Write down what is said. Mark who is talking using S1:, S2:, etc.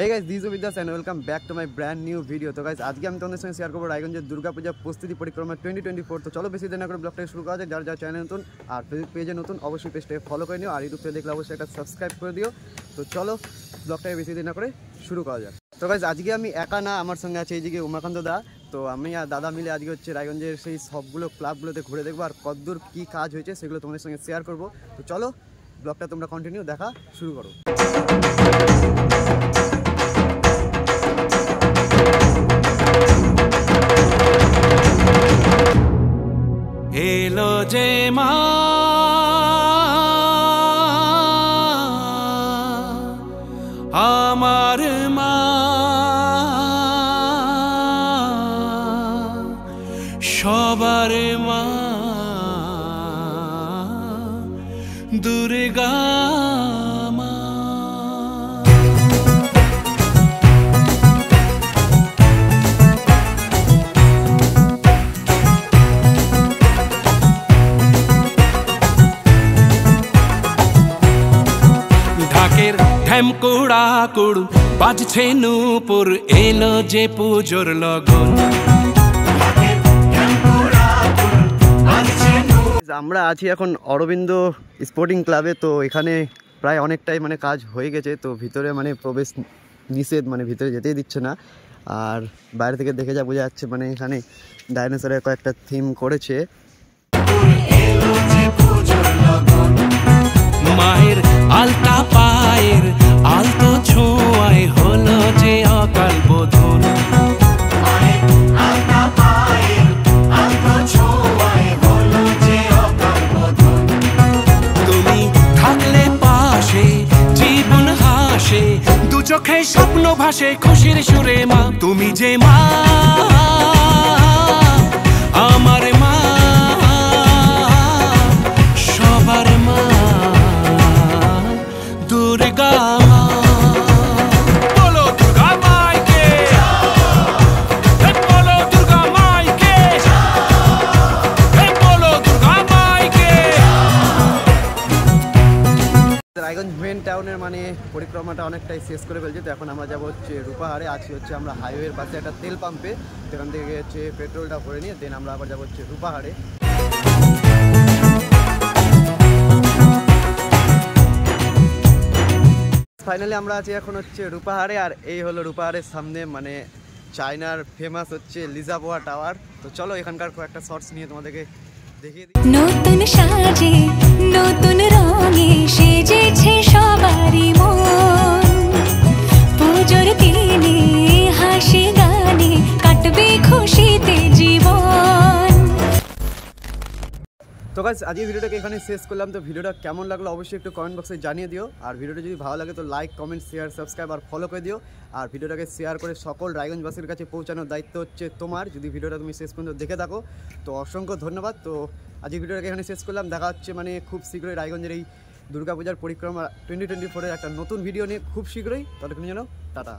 S1: Hey guys, this is Vidas and welcome back to my brand new video. तो guys आज के हम তোমাদের সঙ্গে শেয়ার করব রায়গঞ্জের দুর্গা পূজা প্রস্তুতি পরিক্রমা 2024। তো চলো বেশি দেরি না করে ব্লগটা শুরু করা যাক। যারা যারা চ্যানেলে নতুন আর ফেসবুক পেজে নতুন অবশ্যই পেজটাকে ফলো করে নিও আর ইউটিউব থেকে দেখলে অবশ্যই একটা সাবস্ক্রাইব করে দিও। তো চলো ব্লগটাকে বেশি দেরি না করে শুরু করা যাক। তো guys আজকে আমি একা না, আমার সঙ্গে আছে এইদিকে উমাকান্ত দা। তো আমি আর দাদা মিলে আজকে হচ্ছে রায়গঞ্জের সেই সবগুলো ক্লাবগুলোতে ঘুরে দেখবো আর কতদূর কী কাজ হয়েছে সেগুলো তোমাদের সঙ্গে শেয়ার করব। তো চলো ব্লগটা তোমরা কন্টিনিউ দেখা শুরু করো।
S2: এলো যে মা আমার মা, সবার মা দুর্গা মা। ঢাকের ঢ্যামকুড়া কুড়ু বাজছে নূপুর, এলো যে পুজোর লগন।
S1: আমরা আছি এখন অরবিন্দ স্পোর্টিং ক্লাবে। তো এখানে প্রায় অনেকটাই মানে কাজ হয়ে গেছে। তো ভিতরে মানে প্রবেশ নিষেধ, মানে ভিতরে যেতেই দিচ্ছে না। আর বাইরে থেকে দেখে যা বোঝা যাচ্ছে মানে এখানে ডাইনোসরের কয়েকটা থিম করেছে।
S2: মায়ের আলতা পায়ের আলতো ছোঁয়ায় হলো যে অকাল বোধন। তুমি থাকলে পাশে জীবন হাসে, দু চোখে স্বপ্ন ভাসে খুশির সুরে মা। তুমি যে মা আমার মা, সবার মা দুর্গা মা। বলো দুর্গা মাইকে, বলো দুর্গা মাইকে, বলো দুর্গা মাইকে।
S1: রায়গঞ্জ মেন টাউনের মানে পরিক্রমাটা অনেকটাই শেষ করে ফেলছে। তো এখন আমরা যাবো হচ্ছে রূপাহারে। আছি হচ্ছে আমরা হাইওয়ের পাশে একটা তেল পাম্পে, সেখান থেকে হচ্ছে পেট্রোলটা ভরে নিয়ে দেন আমরা আবার যাবো হচ্ছে রূপাহারে। ফাইনালি আমরা আছি এখন হচ্ছে রূপাহারে। আর এই হলো রূপাহারের সামনে মানে চায়নার ফেমাস হচ্ছে লিজাবোয়া টাওয়ার। তো চলো এখানকার কয়েকটা শর্টস নিয়ে তোমাদেরকে দেখিয়ে দিই।
S3: নতুন সাজে নতুন রঙে সেজেছে সবারই মন, পুজোর দিনে হাসি গানে কাটবে খুশিতে জীবন।
S1: তো গাইস আজকে ভিডিওটাকে এখানে শেষ করলাম। তো ভিডিওটা কেমন লাগলো অবশ্যই একটু কমেন্ট বক্সে জানিয়ে দিও। আর ভিডিওটা যদি ভালো লাগে তো লাইক, কমেন্ট, শেয়ার, সাবস্ক্রাইব আর ফলো করে দিও। আর ভিডিওটাকে শেয়ার করে সকল রায়গঞ্জবাসীর কাছে পৌঁছানোর দায়িত্ব হচ্ছে তোমার, যদি ভিডিওটা তুমি শেষ পর্যন্ত দেখে থাকো। তো অসংখ্য ধন্যবাদ। তো আজকে ভিডিওটাকে এখানে শেষ করলাম। দেখা হচ্ছে মানে খুব শীঘ্রই রায়গঞ্জের এই দুর্গাপূজার পরিক্রমা 2024-এর একটা নতুন ভিডিও নিয়ে খুব শীঘ্রই। ততক্ষণ যেন টাটা।